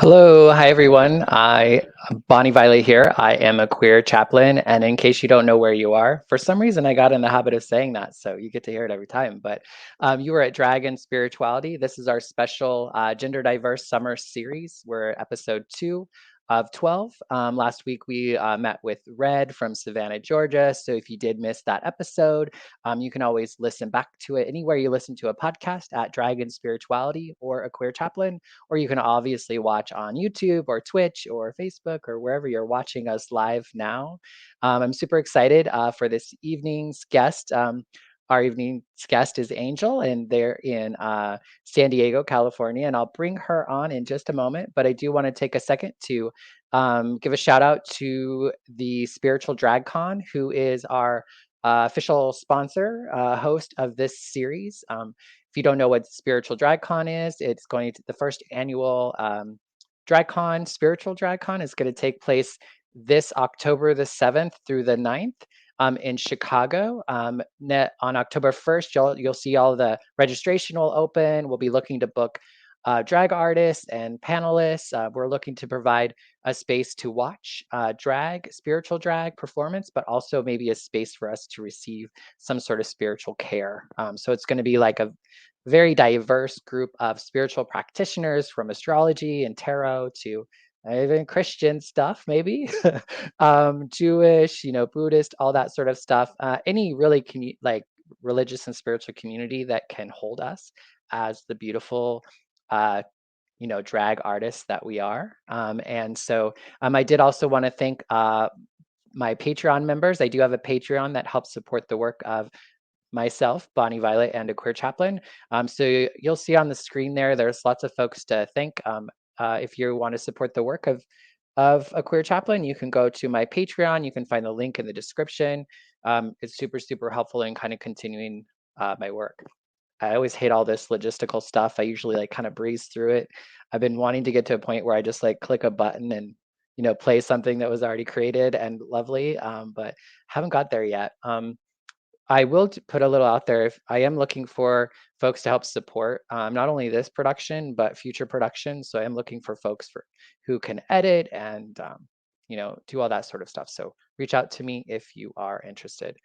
Hello, hi everyone. I'm Bonnie Violet here. I am a queer chaplain, and in case you don't know where you are, for some reason I got in the habit of saying that, so you get to hear it every time. But you are at Dragon Spirituality. This is our special gender diverse summer series. We're at episode 2 of 12. Last week we met with Red from Savannah, Georgia. So if you did miss that episode, you can always listen back to it anywhere you listen to a podcast at Dragon Spirituality or a Queer Chaplain, or you can obviously watch on YouTube or Twitch or Facebook or wherever you're watching us live now. I'm super excited for this evening's guest. Our evening's guest is Angel, and they're in San Diego, California, and I'll bring her on in just a moment. But I do want to take a second to give a shout out to the Spiritual Drag Con, who is our official sponsor, host of this series. If you don't know what Spiritual Drag Con is, it's going to the first annual Drag Con, Spiritual Drag Con is going to take place this October the 7th through the 9th in Chicago. On October 1st, you'll see all the registration will open. We'll be looking to book drag artists and panelists. We're looking to provide a space to watch drag, spiritual drag performance, but also maybe a space for us to receive some sort of spiritual care. So it's going to be like a very diverse group of spiritual practitioners, from astrology and tarot to even Christian stuff, maybe Jewish, Buddhist, all that sort of stuff. Any really like religious and spiritual community that can hold us as the beautiful uh, drag artists that we are. And so I did also want to thank my Patreon members. I do have a Patreon that helps support the work of myself, Bonnie Violet, and a queer chaplain. So you'll see on the screen there's lots of folks to thank. If you want to support the work of a queer chaplain, you can go to my Patreon. You can find the link in the description. It's super, super helpful in kind of continuing my work. I always hate all this logistical stuff. I usually like kind of breeze through it. I've been wanting to get to a point where I just like click a button and play something that was already created and lovely, but haven't got there yet. I will put a little out there. If I am looking for folks to help support not only this production but future productions, so I am looking for folks who can edit and do all that sort of stuff. So reach out to me if you are interested.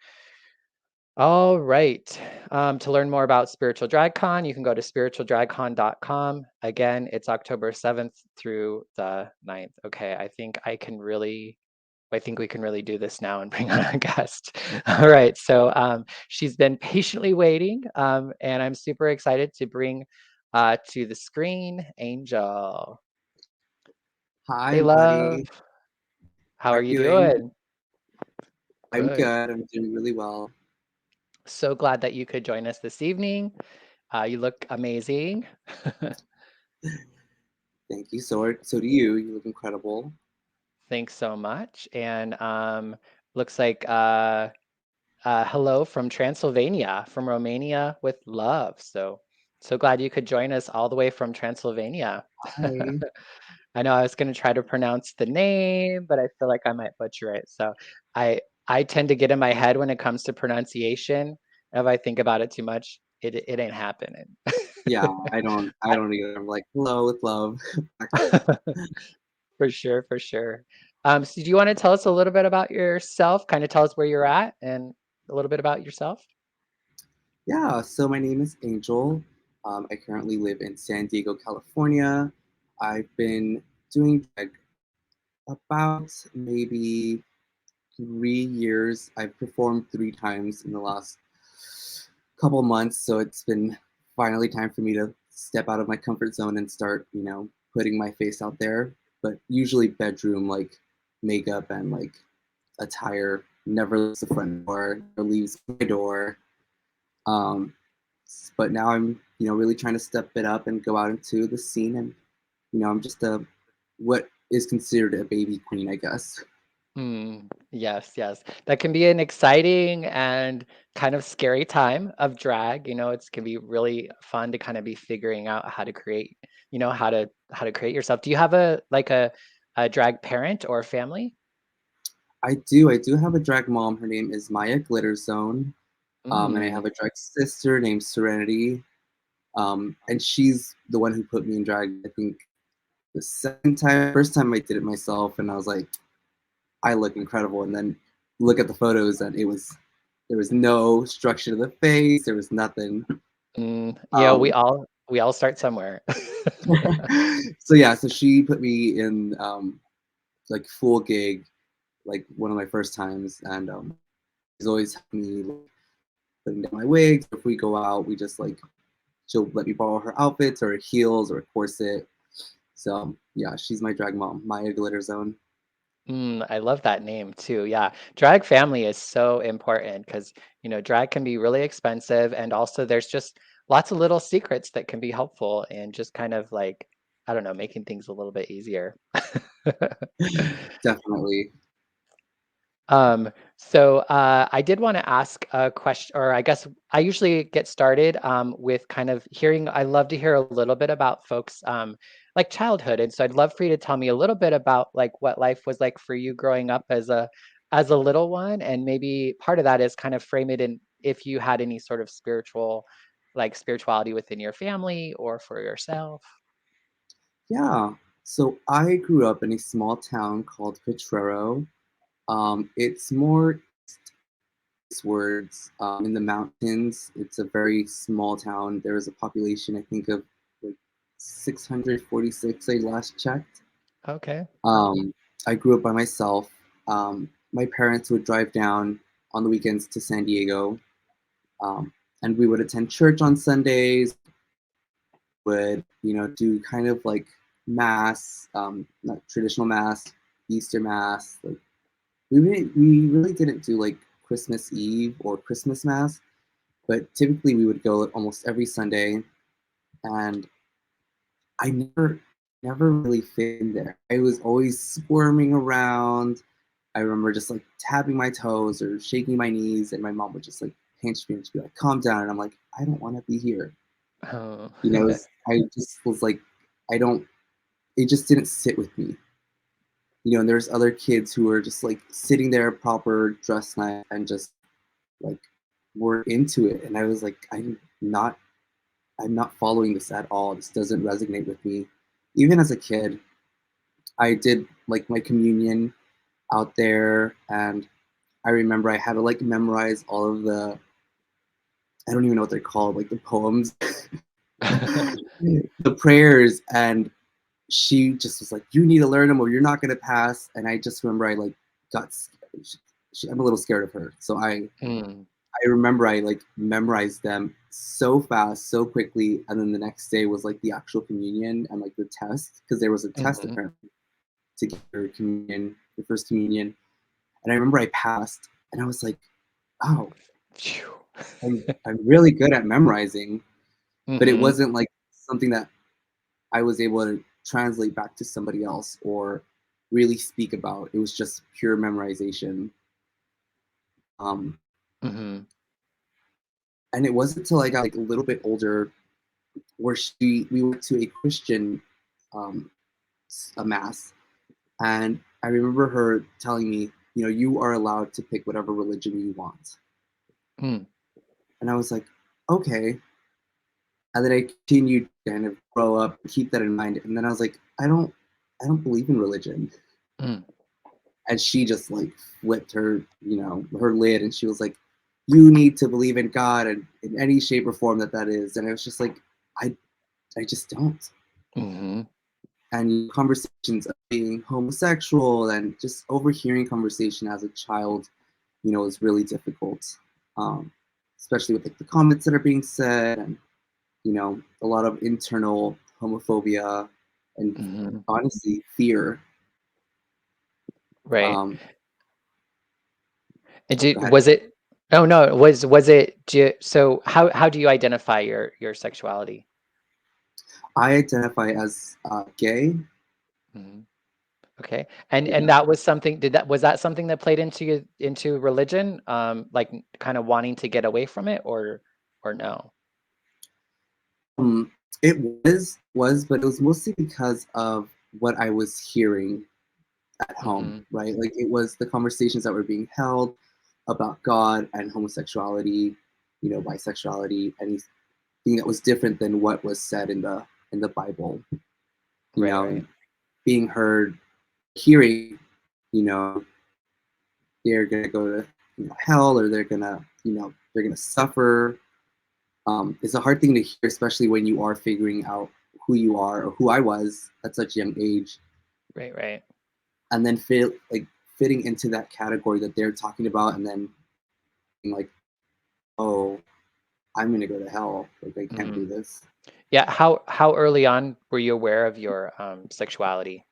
All right. To learn more about Spiritual Drag Con, you can go to spiritualdragcon.com. Again, it's October 7th through the 9th. Okay, I think we can really do this now and bring on a guest. All right, so she's been patiently waiting, and I'm super excited to bring to the screen Angel. Hey, Hi, love. buddy. How How are are you you doing? doing? I'm Good. good. I'm doing really well. So glad that you could join us this evening. You look amazing. Thank you. So do you. You look incredible. Thanks so much. And looks like hello from Transylvania, from Romania with love. So glad you could join us all the way from Transylvania. Hi. I know I was going to try to pronounce the name, but I feel like I might butcher it. So I I tend to get in my head when it comes to pronunciation. If I think about it too much, it ain't happening. Yeah, I don't either. I'm like, hello with love. For sure, for sure. So do you want to tell us a little bit about yourself? Kind of tell us where you're at and a little bit about yourself? Yeah, so my name is Angel. I currently live in San Diego, California. I've been doing drag about maybe 3 years. I've performed 3 times in the last couple months, so it's been finally time for me to step out of my comfort zone and start, putting my face out there. But usually bedroom like makeup and like attire never leaves the front door, never leaves my door. Um, but now I'm, really trying to step it up and go out into the scene, and I'm just a what is considered a baby queen, I guess. Yes, yes. That can be an exciting and kind of scary time of drag. It can be really fun to kind of be figuring out how to create, how to create yourself. Do you have a drag parent or family? I do have a drag mom. Her name is Maya Glitterzone. And I have Mm, a drag sister named Serenity. And she's the one who put me in drag, I think, First time I did it myself, and I was like, I look incredible. And then look at the photos, and there was no structure to the face. There was nothing. Yeah, Um, we all start somewhere. so yeah, so she put me in like full gig, like one of my first times, and she's always helped me like, putting down my wigs. If we go out, we just like she'll let me borrow her outfits or her heels or a corset. So yeah, she's my drag mom, Maya Glitter Zone. I love that name too. Yeah. Drag family is so important because, you know, drag can be really expensive. And also, there's just lots of little secrets that can be helpful and just kind of like, I don't know, making things a little bit easier. Definitely. I did want to ask a question, or I guess I usually get started with kind of hearing. I love to hear a little bit about folks like childhood, and so I'd love for you to tell me a little bit about like what life was like for you growing up as a little one, and maybe part of that is kind of frame it in if you had any sort of spirituality within your family or for yourself. Yeah. So I grew up in a small town called Potrero. It's more eastwards in the mountains. It's a very small town. There is a population, I think, of like 646. I last checked. Okay. Um, I grew up by myself. My parents would drive down on the weekends to San Diego, um, and we would attend church on Sundays. Would do kind of like mass, not traditional mass, Easter mass. Like we really didn't do like Christmas Eve or Christmas mass, but typically we would go almost every Sunday, and I never really fit in there. I was always squirming around. I remember just like tapping my toes or shaking my knees, and my mom would just like pinch me and she'd be like, "Calm down," and I'm like, "I don't want to be here." Oh. I just was like, I don't. It just didn't sit with me. And there's other kids who are just like sitting there proper dress night and just like were into it, and I was like, I'm not following this at all. This doesn't resonate with me. Even as a kid, I did like my communion out there, and I remember I had to like memorize all of the, I don't even know what they're called, like the poems, the prayers, and she just was like, "You need to learn them, or you're not gonna pass." And I just remember I like got, I'm a little scared of her, so Mm, I remember I like memorized them so fast, so quickly, and then the next day was like the actual communion and like the test, because there was a test mhm. apparently to get your communion, your first communion. And I remember I passed, and I was like, "Oh, Phew. I'm really good at memorizing," but it Mhm, wasn't like something that I was able to translate back to somebody else or really speak about. It was just pure memorization. Um, mhm, and it wasn't until I got like a little bit older where we went to a Christian um, a mass, and I remember her telling me, you are allowed to pick whatever religion you want. mm, And I was like, okay. And then I continued to kind of grow up, keep that in mind. And then I was like, I don't believe in religion. mm, And she just like flipped her, her lid, and she was like, you need to believe in God and in any shape or form that is. And I was just like, I, I just don't. mhm, And conversations of being homosexual and just overhearing conversation as a child, is really difficult, um, especially with like the comments that are being said, and a lot of internal homophobia and mhm. honestly fear. Right. Um, And oh, go did ahead. was it Oh, no, was it so how do you identify your sexuality? I identify as gay. Mhm. Okay. Yeah. And that was something did that was that something that played into religion? Like kind of wanting to get away from it or no? Um, it was, but it was mostly because of what I was hearing at home, Mhm. right? Like it was the conversations that were being held about God and homosexuality, bisexuality, anything that was different than what was said in the Bible, you Right, know, right. and being heard, hearing, you know, they're gonna go to hell, or they're gonna, they're gonna suffer. It's a hard thing to hear, especially when you are figuring out who you are or who I was at such a young age, Right, right. and then fitting into that category that they're talking about, and then being like, oh, I'm gonna go to hell. Like I can't Hmm. do this. Yeah. How early on were you aware of your sexuality?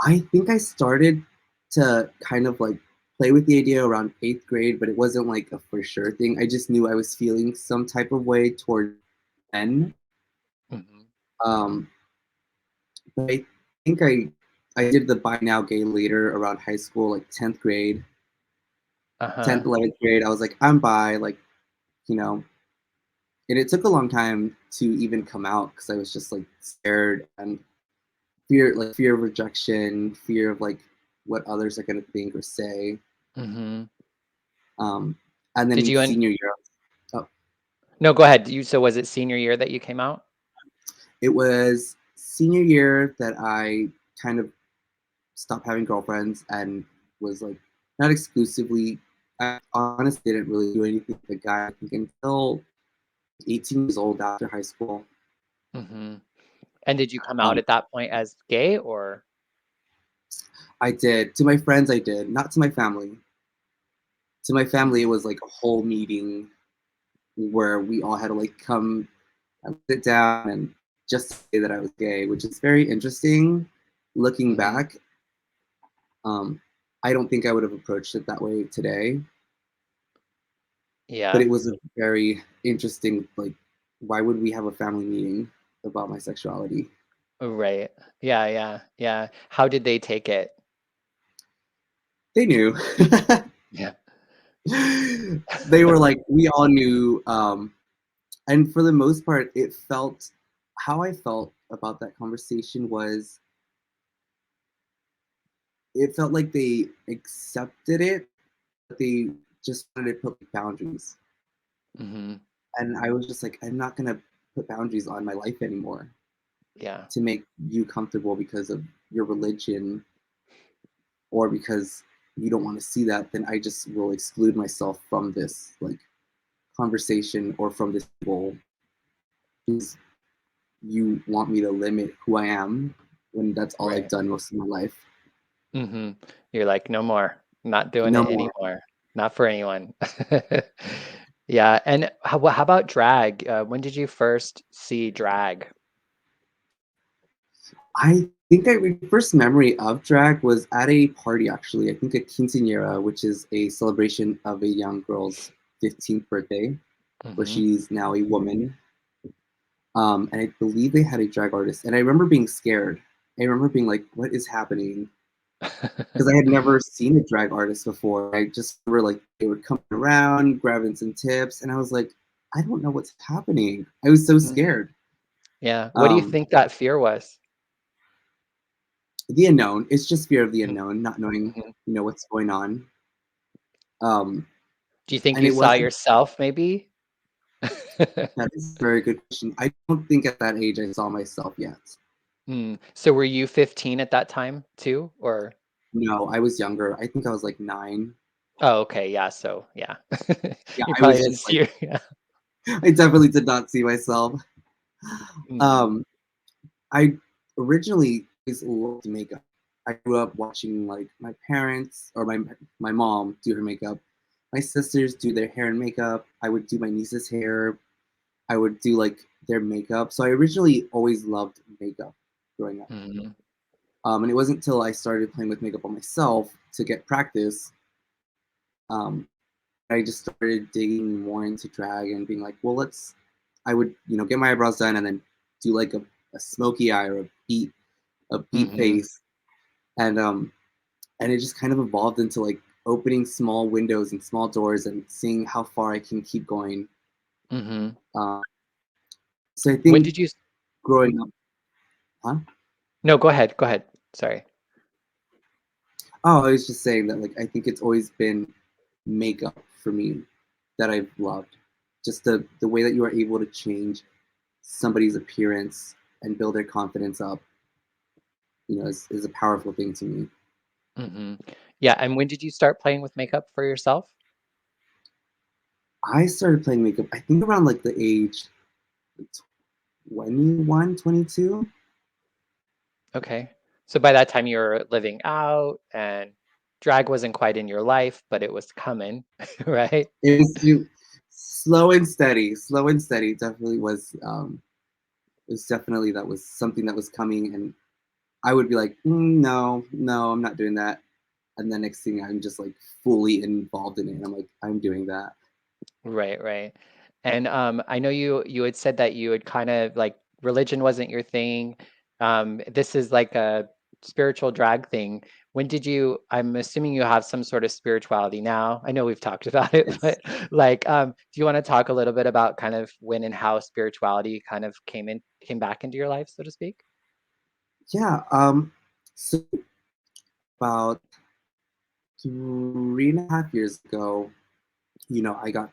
I think I started to kind of like play with the idea around eighth grade, but it wasn't like a for sure thing. I just knew I was feeling some type of way toward men. Hmm. Um, but I think I did the buy now gay later around high school, like 10th grade, Uh-huh. 10th, 11th grade. I was like, I'm bi, like, you know, and it took a long time to even come out because I was just like scared and fear of rejection, fear of like what others are gonna think or say. Hmm. Um, and then Did in you senior year, oh, No, go ahead. So was it senior year that you came out? it was senior year that I kind of stopped having girlfriends and was like not exclusively. I honestly didn't really do anything with a guy, I think, until 18 years old after high school. Hmm. And did you come out Um, at that point as gay or? I did. To my friends, I did. Not to my family. To my family, it Mm-hmm. was like a whole meeting where we all had to like come and sit down and just say that I was gay, which is very interesting looking Hmm. back. Um, I don't think I would have approached it that way today, but Yeah. it was a very interesting, like, why would we have a family meeting about my sexuality? Right. Yeah, yeah, yeah. How did they take it? They knew. Yeah. They were like, we all knew. And for the most part, how I felt about that conversation was it felt like they accepted it, but they just wanted to put boundaries. Hmm. And I was just like, I'm not going to put boundaries on my life anymore Yeah. to make you comfortable because of your religion or because you don't want to see that, then I just will exclude myself from this like conversation or from this goal because you want me to limit who I am when that's all I've Right. done most of my life. Hmm. You're like, no more. Not doing No it more. anymore. Not for anyone. Yeah. And how about drag? When did you first see drag? I think my first memory of drag was at a party actually. I think a quinceañera, which is a celebration of a young girl's 15th birthday, where Hmm. she's now a woman. And I believe they had a drag artist, and I remember being scared. I remember being like, "What is happening?" Because I had never seen a drag artist before. I just remember like they would come around, grabbing some tips, and I was like, "I don't know what's happening." I was so Mm. scared. Yeah. What do you Um, think that fear was? the unknown. It's just fear of the Mhm. unknown, not knowing, Mhm. what's going on. Um, Do you think and you it saw wasn't. yourself maybe? That is a very good question. I don't think at that age I saw myself yet. Mm. So were you 15 at that time too, or? No, I was younger. I think I was like 9. Oh, okay, yeah, so yeah. Yeah, You I probably was didn't just see like, your yeah. I definitely did not see myself. Mhm. Um, I originally always loved makeup. I grew up watching like my parents or my mom do her makeup. My sisters do their hair and makeup. I would do my niece's hair. I would do like their makeup. So I originally always loved makeup growing up. Mhm. And it wasn't until I started playing with makeup on myself to get practice. Um, I just started digging more into drag and being like, well, let's. I would, get my eyebrows done and then do like a smoky eye or a beat Mhm. face, and it just kind of evolved into like opening small windows and small doors and seeing how far I can keep going. Mhm. Uh, so I When think did you s growing up, huh? No, go ahead, go ahead. Sorry. Oh, I was just saying that like I think it's always been makeup for me that I've loved. Just the way that you are able to change somebody's appearance and build their confidence up. is a powerful thing to me. Hmm. Yeah. And when did you start playing with makeup for yourself? I started playing makeup, I think around like the age 21, 22. Okay. So by that time you were living out and drag wasn't quite in your life, but it was coming, right? It was slow and steady, slow and steady. Definitely was. It was definitely that was something that was coming, and I would be like, no, no, I'm not doing that. And the next thing, I'm just like fully involved in it. And I'm like, I'm doing that. Right, right. And I know you had said that you had kind of like religion wasn't your thing. This is like a spiritual drag thing. When did you, I'm assuming you have some sort of spirituality now. I know we've talked about it, Yes. but like, do you want to talk a little bit about kind of when and how spirituality kind of came back into your life, so to speak? Yeah. So about 3.5 years ago, I got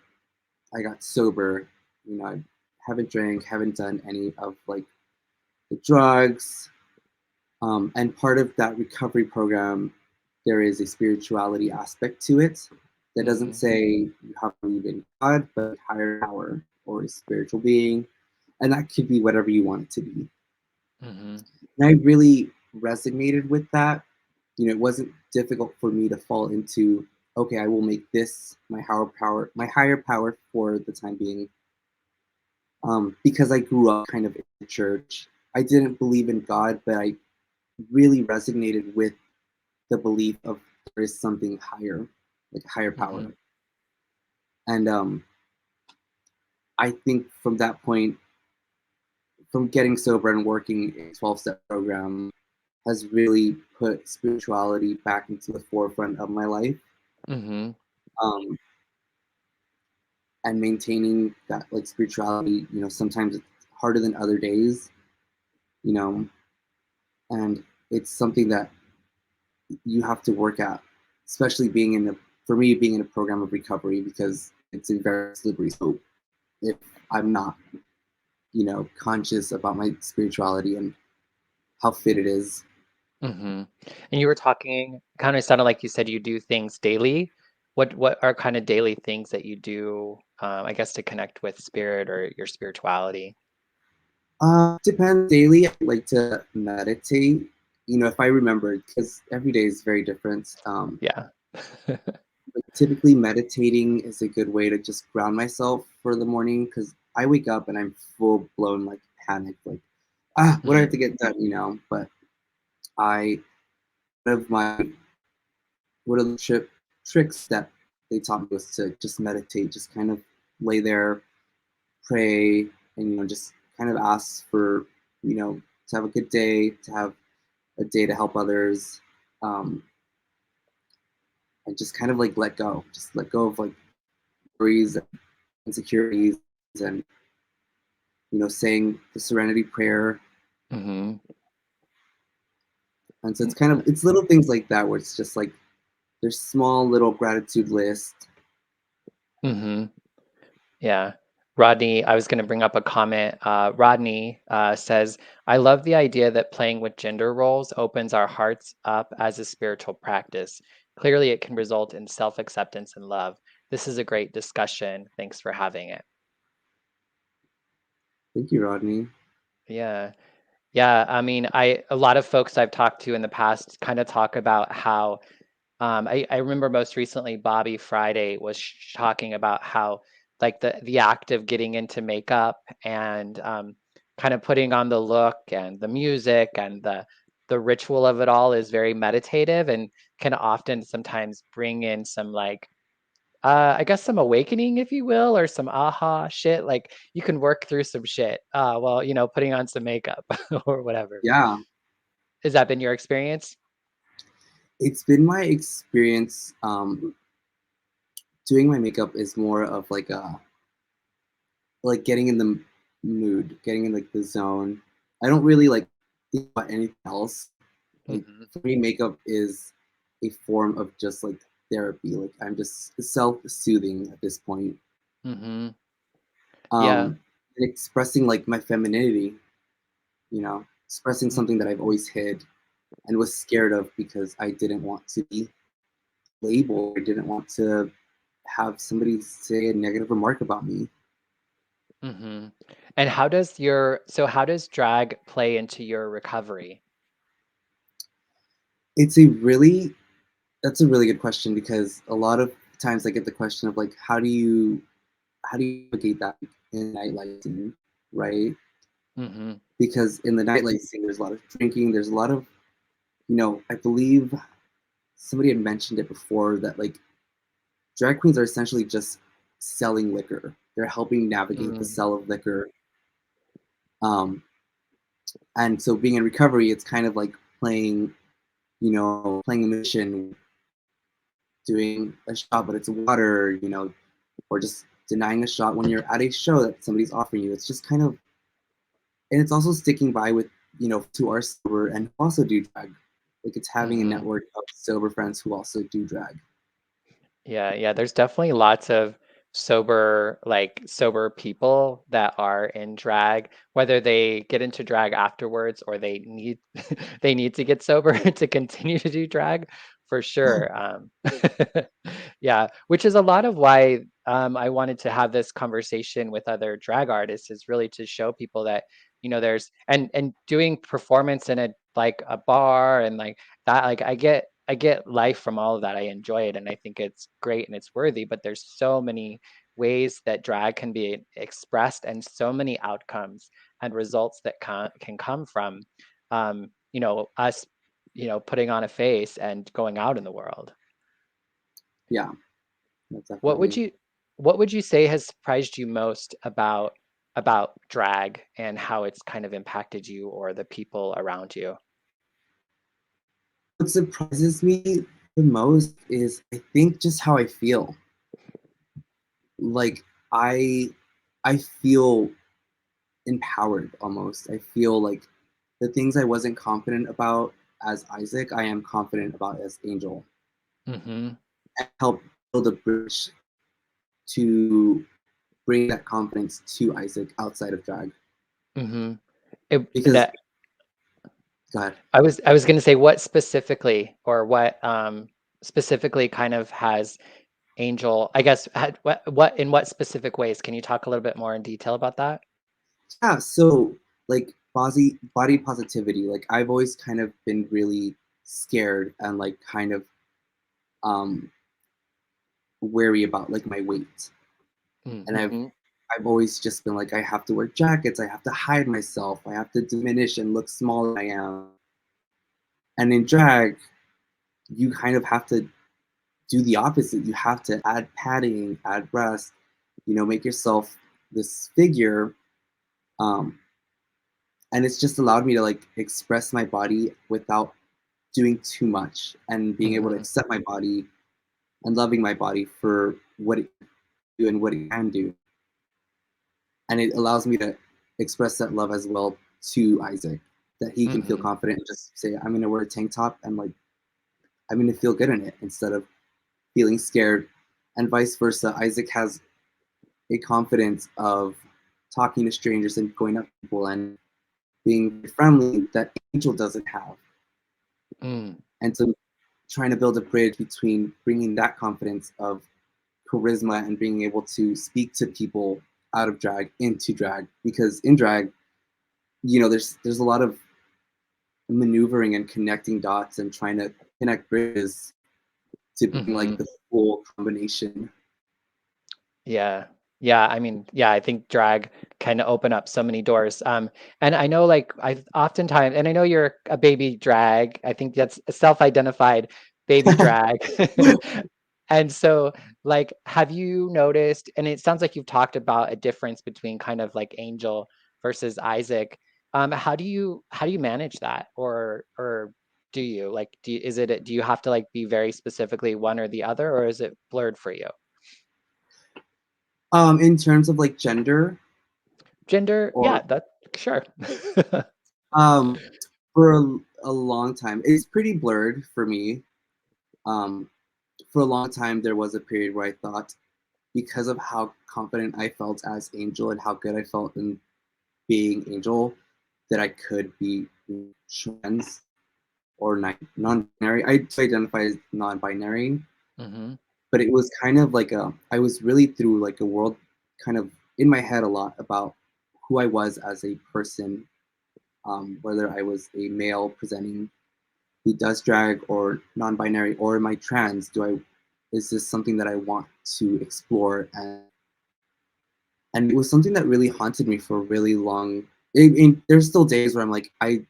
sober. I haven't drank, haven't done any of like the drugs. And part of that recovery program, there is a spirituality aspect to it that doesn't Mm-hmm. say you have to believe in God, but a higher power or a spiritual being. And that could be whatever you want it to be. Mm-hmm. And I really resonated with that. It wasn't difficult for me to fall into, okay, I will make this my higher power for the time being. Because I grew up kind of in the church. I didn't believe in God, but I really resonated with the belief of there is something higher, like a higher Mm-hmm. power. And I think from that point, from getting sober and working a 12-step program, has really put spirituality back into the forefront of my life. Mm-hmm. Um, and maintaining that like spirituality, sometimes it's harder than other days, you know, and it's something that you have to work at, especially for me, being in a program of recovery because it's a very slippery slope if I'm not, conscious about my spirituality and how fit it is. Mm-hmm. And you were talking, kind of sounded like you said you do things daily. What are kind of daily things that you do, I guess, to connect with spirit or your spirituality? Depends daily. I like to meditate. If I remember, because every day is very different. Yeah. But typically, meditating is a good way to just ground myself for the morning because I wake up and I'm full blown like panicked, like what do I have Mm-hmm. to get done. But I one of my one of the tricks that they taught me was to just meditate, just kind of lay there, pray, and just kind of ask for to have a good day, to have a day to help others, um, and just kind of like just let go of like worries and insecurities, and saying the Serenity Prayer. Mm-hmm. And so it's little things like that where it's just like there's small little gratitude list. Mm-hmm. Yeah. Rodney, I was going to bring up a comment. Rodney says, I love the idea that playing with gender roles opens our hearts up as a spiritual practice. Clearly, it can result in self-acceptance and love. This is a great discussion. Thanks for having it. Thank you, Rodney. Yeah. Yeah. I mean, a lot of folks I've talked to in the past kind of talk about how I remember most recently Bobby Friday was talking about how like the act of getting into makeup and kind of putting on the look and the music and the ritual of it all is very meditative and can often sometimes bring in some like I guess some awakening, if you will, or some aha shit. Like you can work through some shit. Well, putting on some makeup or whatever. Yeah, Has that been your experience? it's been my experience. Doing my makeup is more of like getting in the mood, getting in like the zone. I don't really like think about anything else. Like Hmm. for me, makeup is a form of just like therapy. Like I'm just self-soothing at this point. Hmm. Yeah. Um, and expressing like my femininity, expressing Mm. something that I've always hid. and was scared of because I didn't want to be labeled. I didn't want to have somebody say a negative remark about me. Hmm. And how does drag play into your recovery? It's a really That's a really good question because a lot of times I get the question of like, how do you navigate that in nightlife scene, right? Hmm. Because in the nightlife scene, there's a lot of drinking. There's a lot of, I believe somebody had mentioned it before that like drag queens are essentially just selling liquor. They're helping navigate the Mm, sell of liquor. Um, and so being in recovery, it's kind of like playing a mission, doing a shot, but it's water, or just denying a shot when you're at a show that somebody's offering you. It's just kind of, and it's also sticking by with, who are sober and who also do drag. Like it's having a mhm. network of sober friends who also do drag. Yeah, yeah, there's definitely lots of sober people that are in drag, whether they get into drag afterwards or they need they need to get sober to continue to do drag, for sure. Yeah, which is a lot of why I wanted to have this conversation with other drag artists is really to show people that, there's and doing performance in a bar and like that, like I get life from all of that. I enjoy it and I think it's great and it's worthy, but there's so many ways that drag can be expressed and so many outcomes and results that can come from us, putting on a face and going out in the world. Yeah, that's What would definitely. you what would you say has surprised you most about drag and how it's kind of impacted you or the people around you? What surprises me the most is I think just how I feel. Like I I feel empowered almost. I feel like the things I wasn't confident about as Isaac, I am confident about as Angel. Mhm. And help build a bridge to bring that confidence to Isaac outside of drag. Mhm. It, Because that God, I was gonna say what specifically or what specifically kind of has Angel, I guess, had what in what specific ways? Can you talk a little bit more in detail about that? yeah, so like body positivity, like I've always kind of been really scared and like kind of um wary about like my weight. And Mm-hmm. I've always just been like I have to wear jackets, I have to hide myself, I have to diminish and look smaller than I am. And in drag, you kind of have to do the opposite. You have to add padding, add breast, make yourself this figure. Um, and it's just allowed me to like express my body without doing too much and being able to Mm-hmm. accept my body and loving my body for what it can do and what it can do. And it allows me to express that love as well to Isaac, that he can feel Mm-hmm. confident and just say, I'm gonna wear a tank top and like I'm gonna feel good in it instead of feeling scared. And vice versa. Isaac has a confidence of talking to strangers and going up to people and being friendly that Angel doesn't have. Mm. And so trying to build a bridge between bringing that confidence of charisma and being able to speak to people out of drag into drag, because in drag, there's a lot of maneuvering and connecting dots and trying to connect bridges to bring like Mm-hmm. the full combination. Yeah. Yeah, I mean, yeah, I think drag can open up so many doors. And I know like I've oftentimes, and I know you're a baby drag. I think that's a self-identified baby drag. And so, like, have you noticed, and it sounds like you've talked about a difference between kind of like Angel versus Isaac. How do you manage that? Or do you like do you have to like be very specifically one or the other, or is it blurred for you? In terms of like gender, Gender, or yeah, that sure. um, for a long time, it's pretty blurred for me. Um, for a long time, there was a period where I thought, because of how confident I felt as Angel and how good I felt in being Angel, that I could be trans. or non-binary. I identify as non-binary, Mhm. but it was kind of like I was really through like a world kind of in my head a lot about who I was as a person, whether I was a male presenting who does drag or non-binary, or am I trans? Do I is this something that I want to explore? And it was something that really haunted me for a really long. There's still days where I'm like I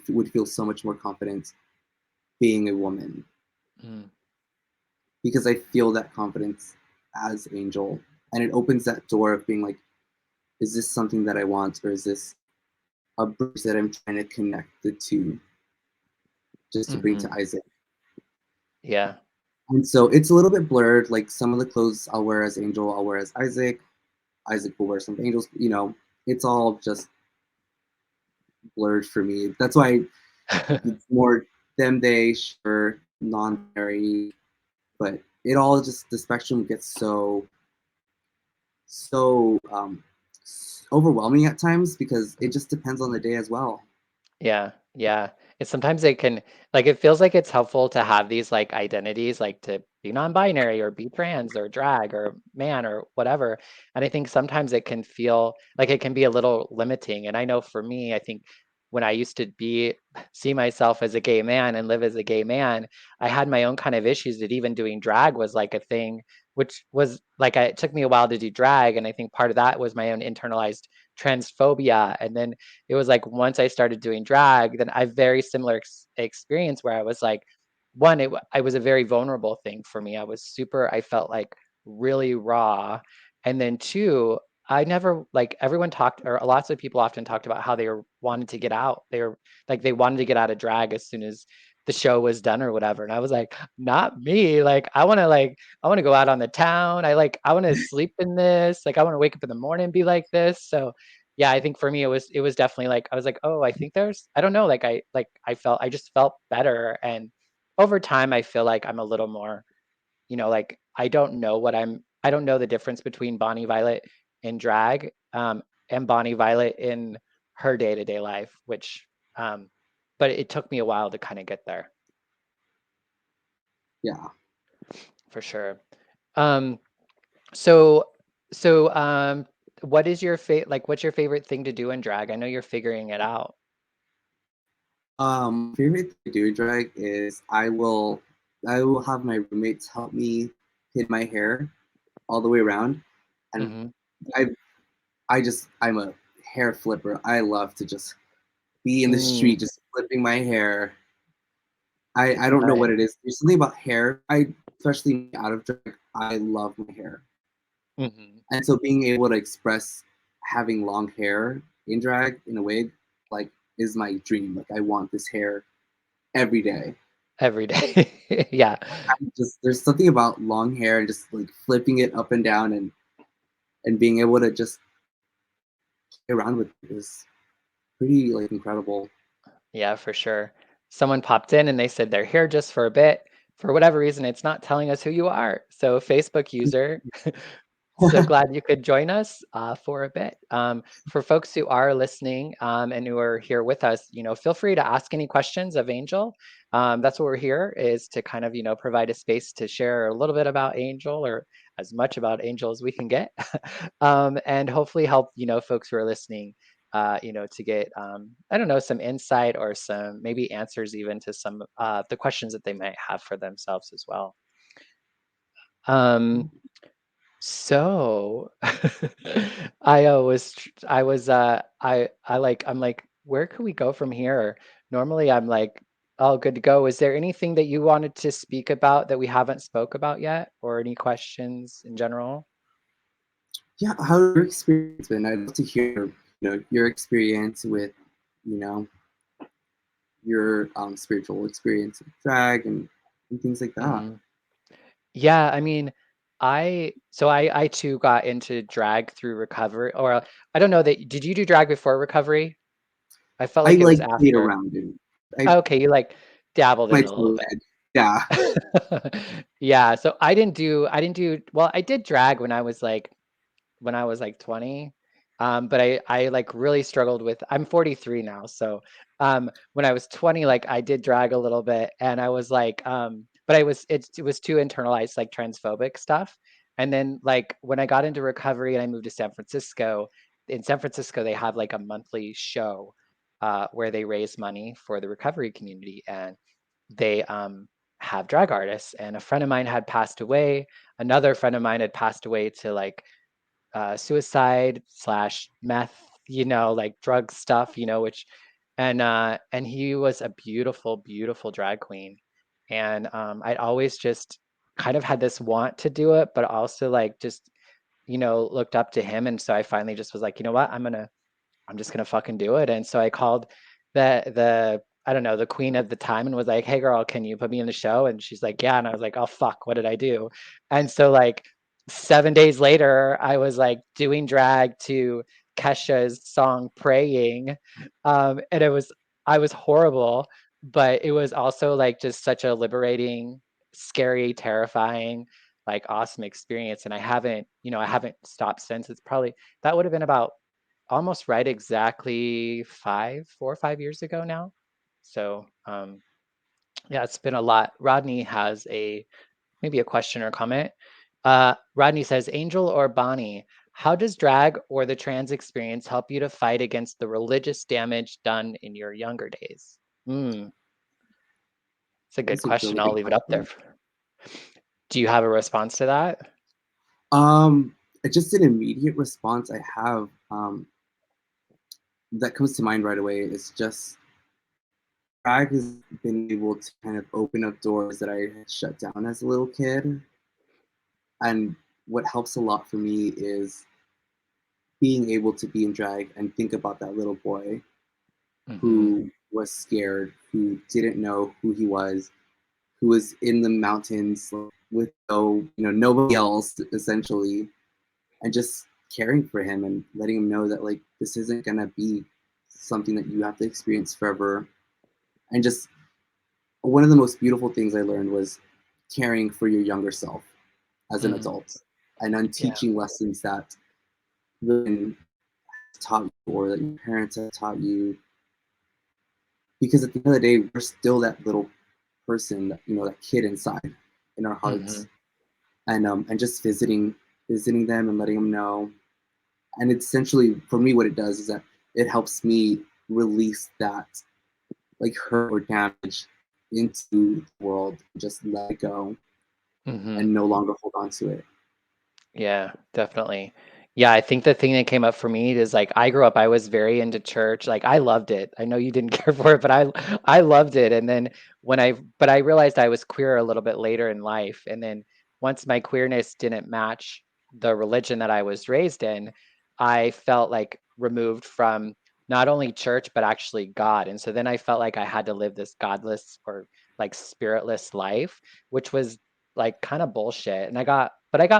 would feel so much more confident being a woman Mm. because I feel that confidence as Angel, and it opens that door of being like, is this something that I want, or is this a bridge that I'm trying to connect the two just to bring to Mhm. Isaac? Yeah. And so it's a little bit blurred. Like some of the clothes I'll wear as Angel, I'll wear as Isaac. Isaac will wear some Angels. It's all just blurred for me. That's why it's more them, they, sure, non-binary, but it all just the spectrum gets so overwhelming at times because it just depends on the day as well. Yeah, yeah. It's sometimes it can like it feels like it's helpful to have these like identities, like to be non-binary or be trans or drag or man or whatever. And I think sometimes it can feel like it can be a little limiting. And I know for me, I think when I used to be see myself as a gay man and live as a gay man, I had my own kind of issues that even doing drag was like a thing, which was like it took me a while to do drag. And I think part of that was my own internalized transphobia. And then it was like once I started doing drag, then I very similar experience where I was like, one, I was a very vulnerable thing for me. I felt like really raw. And then two, I never like everyone talked or lots of people often talked about how they were wanted to get out. They were like they wanted to get out of drag as soon as the show was done or whatever. And I was not me. I want to go out on the town. I want to sleep in this. Like I want to wake up in the morning and be like this. So yeah, I think for me it was definitely like I was like, "Oh, I think there's I don't know, I just felt better." And over time I feel like I'm a little more, like I don't know the difference between Bonnie Violet in drag and Bonnie Violet in her day-to-day life, which um but it took me a while to kind of get there Yeah. for sure. Um so so what is your what's your favorite thing to do in drag? I know you're figuring it out. My favorite thing to do in drag is I will have my roommates help me pin my hair all the way around, and Mhm. I I'm a hair flipper. I love to just be in the Mm, street just flipping my hair. I don't know nice. what it is. There's something about hair. Especially out of drag, I love my hair. Mhm. And so being able to express having long hair in drag in a wig, like, is my dream. Like I want this hair every day. Every day. Yeah. Just there's something about long hair and just like flipping it up and down and being able to just play around with it is pretty like incredible. Yeah, for sure. Someone popped in and they said they're here just for a bit. For whatever reason, it's not telling us who you are. So, Facebook user, so glad you could join us for a bit. For folks who are listening and who are here with us, feel free to ask any questions of Angel. That's what we're here is to kind of, provide a space to share a little bit about Angel or as much about Angel as we can get, and hopefully help, folks who are listening, to get, I don't know, some insight or some maybe answers even to some the questions that they might have for themselves as well. Um, so I was I'm like, where can we go from here? Normally I'm like, all good to go. Is there anything that you wanted to speak about that we haven't spoke about yet, or any questions in general? Yeah, how's your experience been? I'd love to hear, your experience with, you know, your spiritual experience with drag and things like that. Hmm. Yeah, I mean, I too got into drag through recovery, or I don't know that. Did you do drag before recovery? I felt I like it was like played after. around and I Okay, you like dabbled my in it a little toe bit. ed. Yeah. Yeah, so I didn't do well, I did drag when I was like 20. But I like really struggled with, I'm 43 now. So when I was 20, like I did drag a little bit and I was like, but it was too internalized, like transphobic stuff. And then like when I got into recovery and I moved to San Francisco, in San Francisco, they have like a monthly show where they raise money for the recovery community. And they have drag artists. And a friend of mine had passed away. Another friend of mine had passed away to like suicide slash meth, like drug stuff, which and he was a beautiful, beautiful drag queen. And I'd always just kind of had this want to do it, but also like just, looked up to him. And so I finally just was like, you know what, I'm just gonna fucking do it. And so I called the I don't know, the queen of the time and was like, hey girl, can you put me in the show? And she's like, yeah. And I was like, oh fuck, what did I do? And so like 7 days later, I was like doing drag to Kesha's song Praying. And I was horrible, but it was also like just such a liberating, scary, terrifying, like awesome experience. And I haven't stopped since. It's probably that would have been about almost right exactly 4 or 5 years ago now. So yeah, it's been a lot. Rodney has maybe a question or comment. Rodney says, Angel or Bonnie, how does drag or the trans experience help you to fight against the religious damage done in your younger days? Hmm, it's a good That's a question. really I'll good leave it up there. question. Do you have a response to that? Um, just an immediate response I have that comes to mind right away is just drag has been able to kind of open up doors that I had shut down as a little kid. And what helps a lot for me is being able to be in drag and think about that little boy Mm-hmm. who was scared, who didn't know who he was, who was in the mountains with nobody else essentially, and just caring for him and letting him know that like this isn't gonna be something that you have to experience forever. And just one of the most beautiful things I learned was caring for your younger self as an Mm, adult and yeah. unteaching lessons that been taught you or that your parents have taught you, because at the end of the day we're still that little person, that kid inside in our Mm-hmm. hearts. And just visiting them and letting them know. And it's essentially for me what it does is that it helps me release that like hurt or damage into the world, just let it go Mm-hmm. and no longer hold on to it. Yeah, definitely. Yeah, I think the thing that came up for me is like I grew up, I was very into church. Like I loved it. I know you didn't care for it, but I loved it. And then but I realized I was queer a little bit later in life. And then once my queerness didn't match the religion that I was raised in, I felt like removed from not only church, but actually God. And so then I felt like I had to live this godless or like spiritless life, which was like kind of bullshit. And I got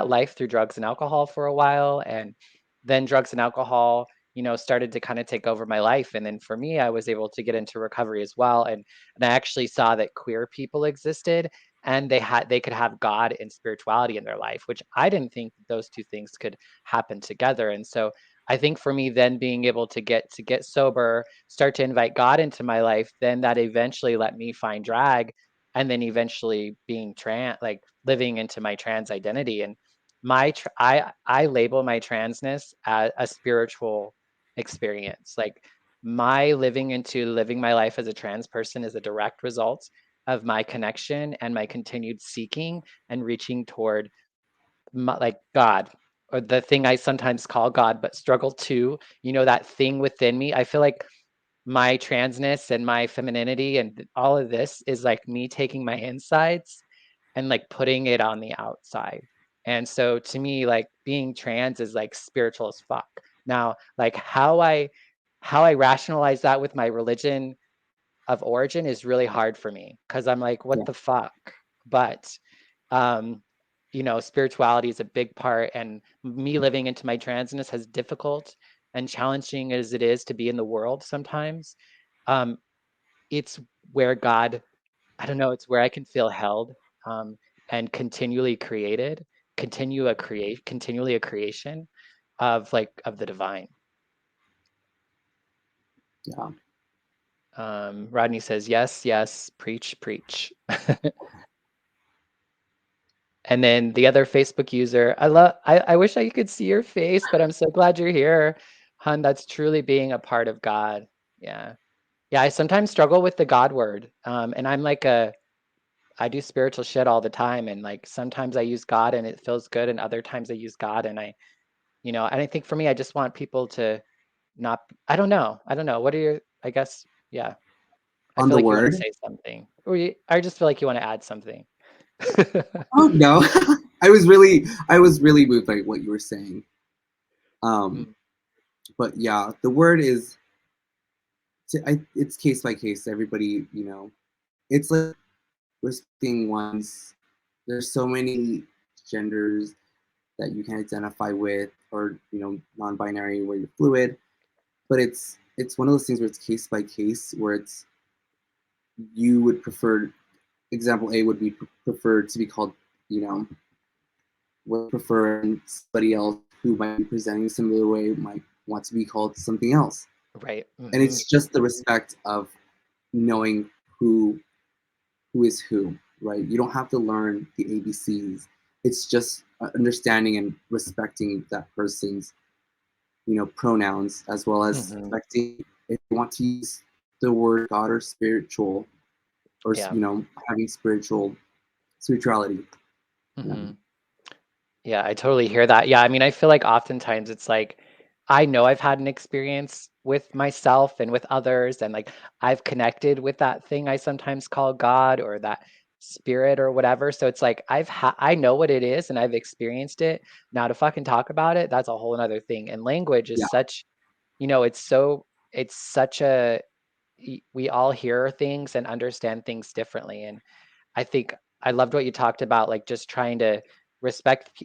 life through drugs and alcohol for a while. And then drugs and alcohol, started to kind of take over my life. And then for me, I was able to get into recovery as well. And I actually saw that queer people existed and they could have God and spirituality in their life, which I didn't think those two things could happen together. And so I think for me then being able to get sober, start to invite God into my life, then that eventually let me find drag and then eventually being trans, like living into my trans identity. And I label my transness as a spiritual experience. Like my living my life as a trans person is a direct result of my connection and my continued seeking and reaching toward like God, or the thing I sometimes call God but struggle to, that thing within me. I feel like my transness and my femininity and all of this is like me taking my insides and like putting it on the outside. And so to me, like being trans is like spiritual as fuck. Now, like how I rationalize that with my religion of origin is really hard for me because I'm like, what Yeah, the fuck? But um, spirituality is a big part, and me living into my transness, as difficult and challenging as it is to be in the world sometimes, um, it's where God, I don't know, it's where I can feel held and continually created, continually a creation of the divine. Yeah. Rodney says, yes, yes, preach, preach. And then the other Facebook user, I wish I could see your face, but I'm so glad you're here. Hun, that's truly being a part of God. Yeah. Yeah, I sometimes struggle with the God word. And I do spiritual shit all the time. And like sometimes I use God and it feels good, and other times I use God and and I think for me, I just want people to not, I don't know. I don't know. What are your, I guess, yeah. I On feel the like you want to word. say something. I just feel like you want to add something. Oh no, I was really moved by what you were saying. Um, Mm, but yeah, the word is, it's case by case. Everybody, it's like respecting one's. There's so many genders that you can identify with, or non-binary where you're fluid. But it's one of those things where it's case by case, where it's you would prefer. Example A would be preferred to be called, you know, would prefer, and somebody else who might be presenting a similar way might want to be called something else. right. And it's just the respect of knowing who is who, right? You don't have to learn the ABCs. It's just understanding and respecting that person's, pronouns, as well as Hmm. respecting if you want to use the word God or spiritual, or Yeah. having spirituality. Yeah, Hmm. Yeah, I totally hear that. Yeah, I mean, I feel like oftentimes it's like I know I've had an experience with myself and with others, and like I've connected with that thing I sometimes call God or that spirit or whatever. So it's like I know what it is and I've experienced it. Now to fucking talk about it, that's a whole another thing. And language is yeah, such, it's such we all hear things and understand things differently. And I think I loved what you talked about, like just trying to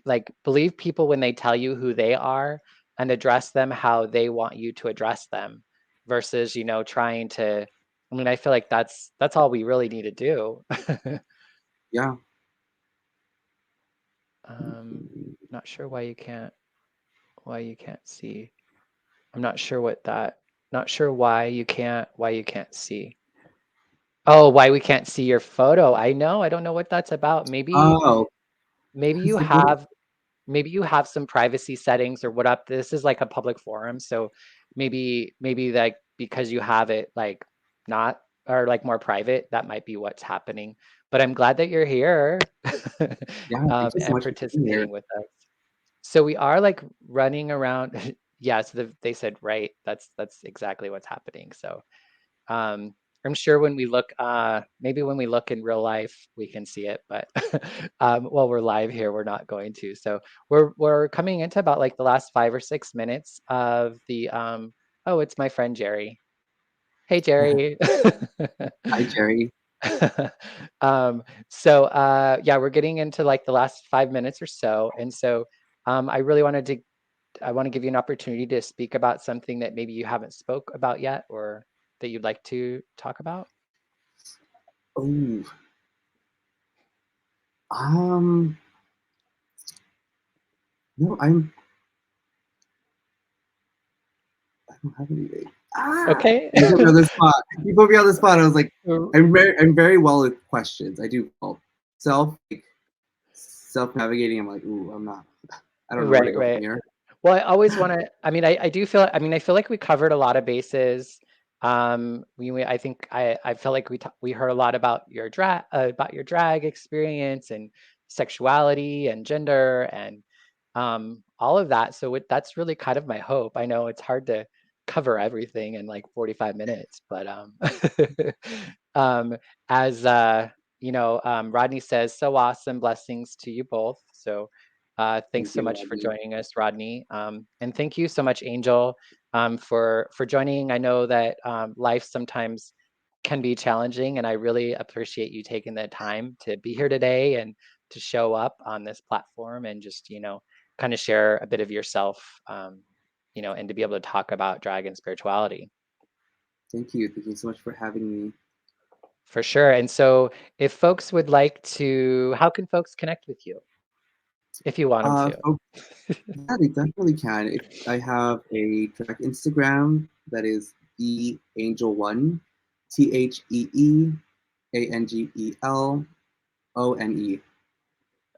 like believe people when they tell you who they are and address them how they want you to address them versus, trying to, I mean, I feel like that's all we really need to do. yeah. Um, not sure why you can't see. I'm not sure not sure why you can't see. Oh, why we can't see your photo. I know. I don't know what that's about. Oh, Maybe you because the word, have maybe you have some privacy settings or what up. This is like a public forum, so maybe like because you have it like not or like more private, that might be what's happening. But I'm glad that you're here yeah. Thank you so and much for being here. participating with us. So we are like running around. Yeah, so they said right. That's exactly what's happening. So um, I'm sure when we look, maybe when we look in real life, we can see it, but while we're live here, we're not going to. So we're coming into about like the last 5 or 6 minutes of the. Oh, it's my friend Jerry. Hey, Jerry. Hi, Jerry. Yeah, we're getting into like the last 5 minutes or so, and so I really wanted to. I want to give you an opportunity to speak about something that maybe you haven't spoke about yet, or that you'd like to talk about. Oh, um, no, I don't have anything. Ah, Okay. you put me on the spot. You put me on the spot. I was like, I'm very well with questions. I do well self like, self navigating. I'm like, ooh, I'm not. I don't know where to Right, go from right. here. Well, I always want to, I do feel, I feel like we covered a lot of bases. I think I felt like we heard a lot about your drag experience and sexuality and gender and all of that. So that's really kind of my hope. I know it's hard to cover everything in like 45 minutes, but um, as Rodney says, so awesome. Blessings to you both. So thanks Thank so you, much for Rodney. joining us, Rodney. And thank you so much, Angel, for joining. I know that life sometimes can be challenging, and I really appreciate you taking the time to be here today and to show up on this platform and just, kind of share a bit of yourself, and to be able to talk about dragon spirituality. Thank you. Thank you so much for having me. For sure. And so if folks would like to, how can folks connect with you if you want them to? Oh, yeah, they definitely can. If I have a drag Instagram that is Angel1, TheAngelOne.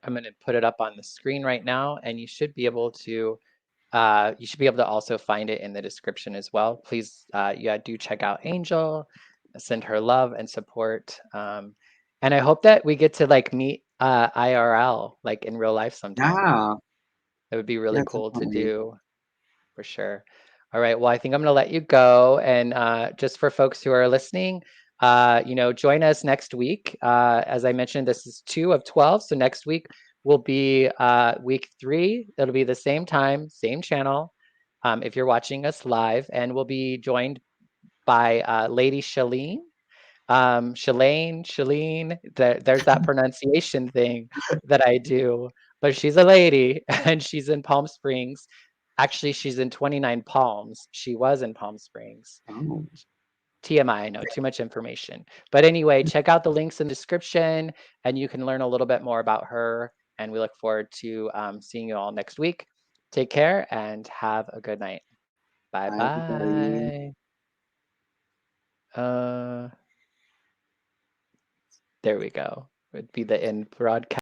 I'm going to put it up on the screen right now, and you should be able to also find it in the description as well. Please, yeah, do check out Angel, send her love and support. And I hope that we get to like meet IRL, like in real life sometime. Yeah, That would be really yeah, cool to definitely. do for sure. All right, well, I think I'm going to let you go. And just for folks who are listening, join us next week. As I mentioned, this is 2 of 12. So next week will be week 3. It'll be the same time, same channel, if you're watching us live. And we'll be joined by Lady Shalene. Shalene, there's that pronunciation thing that I do, but she's a lady and she's in Palm Springs. Actually, she's in 29 Palms. She was in Palm Springs. Oh, TMI, I know, too much information. But anyway, check out the links in the description and you can learn a little bit more about her. And we look forward to seeing you all next week. Take care and have a good night. Bye bye, everybody. bye. Uh, there we go. Would be the end broadcast.